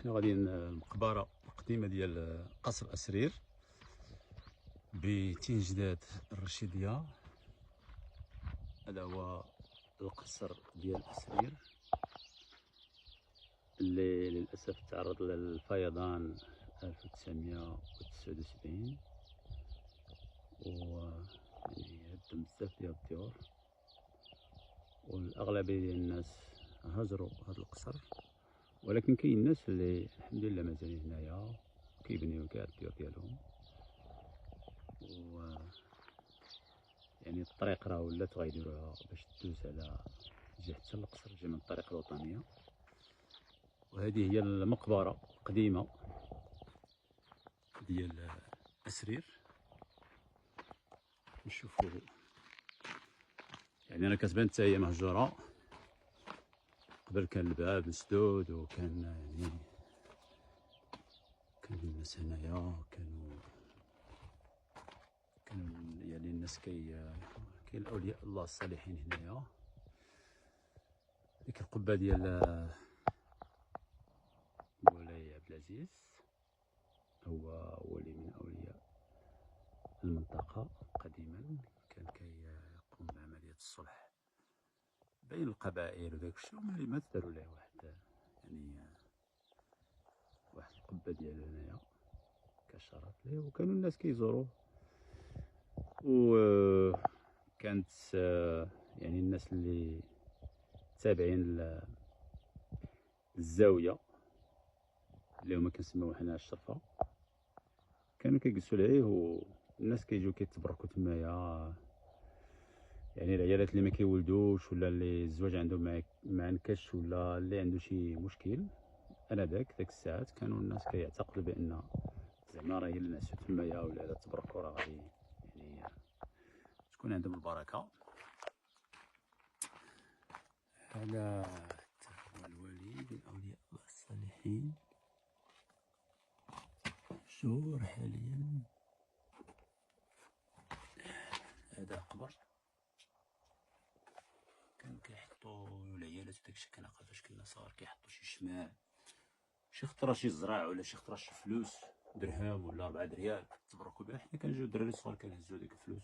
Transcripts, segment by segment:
حنا غاديين المقبره القديمه ديال قصر أسرير بتنجداد الرشيديه. هذا هو القصر ديال أسرير اللي للاسف تعرض للفيضان 1979 و يعني هدم بزاف ديال الديور، والاغلبيه ديال الناس هاجروا هذا القصر، ولكن كاين الناس اللي الحمد لله مازالين هنايا كيبنيو كاع الديور ديالهم. و يعني الطريق راه ولات غيديروها باش تدوز على تجي حتى للقصر، تجي من الطريق الوطنيه. وهذه هي المقبره القديمه ديال أسرير. نشوفوا يعني انا كتبان حتى هي مهجوره، قبل كان الباب مسدود وكان يعني كان الناس هنايا كانوا يعني الناس كاين الاولياء الله الصالحين هنايا. ديك القبه ديال مولاي عبد العزيز هو ولي من اولياء المنطقه قديما، كان كيقوم بعمليه الصلح بين القبائل وداك الشيء، ومن بعد داروا ليه واحد القبه ديالو هنايا كشرف ليه، وكانوا الناس كيزوروه. وكانت يعني الناس اللي تابعين الزاويه اللي هما كنسميوها حنا الشرفه كانوا كيجلسوا ليه، والناس كيجيو كيتبركوا تمايا. يعني العيالات اللي ما كيولدوش ولا اللي الزواج عندهم ما انكش ولا اللي عنده شي مشكل، انا داك الساعات كانوا الناس كيعتقدوا بان زعما راه الا نعسوا تمايا ولا الا تبركوا راه غادي يعني تكون عندهم البركه. هذا هو الولي من اولياء الله الصالحين مشهور حاليا. هذا قبر كانوا كيحطوا العيالات وداكشي، كنعقل فاش كنا صغار كيحطوا شي شماع، شي خطره شي زرع ولا شي خطره شي فلوس درهم ولا 4 دريال تبركوا بها. حنا كنجيو الدراري الصغار كنهزوا ديك الفلوس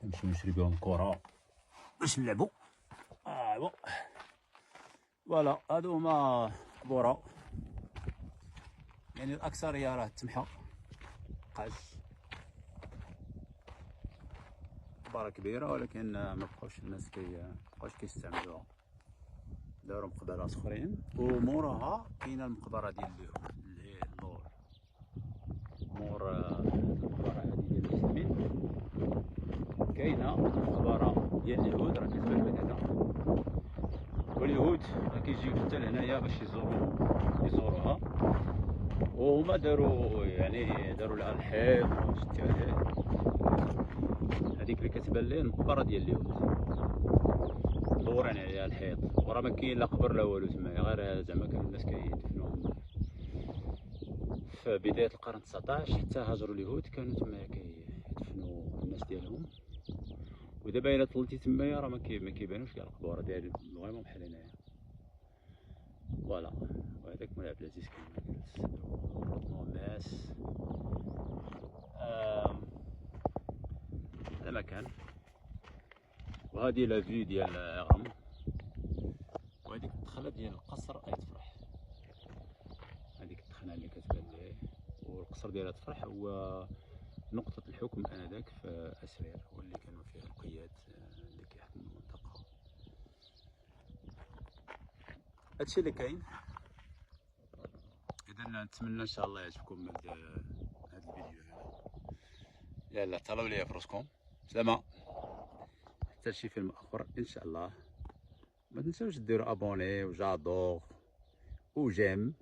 كنمشيو نشري بهم كره باش نلعبوا. ايوا فوالا هادو هما قبوره، يعني الاكثريه راه تمحى مبقاش مقبره كبيره، ولكن ما بقاوش الناس مبقاوش كيستعملوها، داروا مقبرات اخرين. وموراها كاينه المقبره ديال اليهود اللي هي اللور، مور المقبره هذه ديال المسلمين كاينه مقبره ديال اليهود راه كتبان من هنا. واليهود راه كيجيو حتى لهنايا باش يزوروها، وهما داروا لها الحيط شتي هذيك اللي كتبان ليه المقبره ديال اليهود مدورين عليها الحيط، وراه ما كاين لا قبر لا والو تما، غير زعما كانوا الناس كيدفنوهم في بدايه القرن 19 حتى هاجروا اليهود، كانوا تما كيدفنوا الناس ديالهم. ودابا الا طلتي تمايا راه ما كيبانوش كاع القبور ديال فريمون بحال هنايا. فوالا وهذاك مولاي عبد العزيز كان جالس الناس هذا مكان. وهذه لا فيو ديال غرم، وهذيك الدخله ديال القصر اي تفرح، هذيك الدخله اللي كتبان ليه. والقصر ديال تفرح هو نقطة الحكم آنذاك في أسرير، واللي كانوا فيها القياد اللي كيحكموا المنطقة. هادشي اللي كاين. إذا نتمنى إن شاء الله يعجبكم هاد الفيديو هذا. يلا تهلاو ليا في راسكم، سلامة، حتى شي فيلم آخر إن شاء الله. ما تنساوش ديروا أبوني وجادور وجيم.